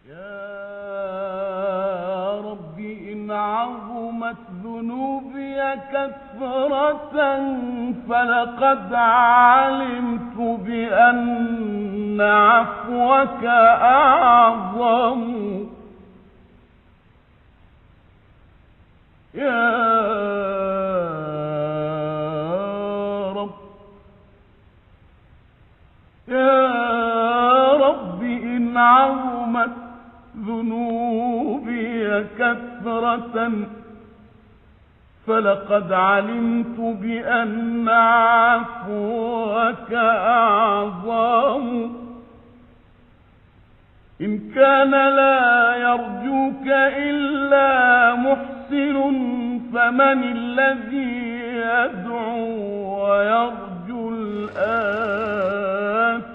يا رب إن عظمت ذنوبي كثرة فلقد علمت بأن عفوك أعظم. يا رب إن عظمت ذنوبي كثرة فلقد علمت بأن عفوك أعظم. إن كان لا يرجوك إلا محسن فمن الذي يدعو ويرجو الآخرة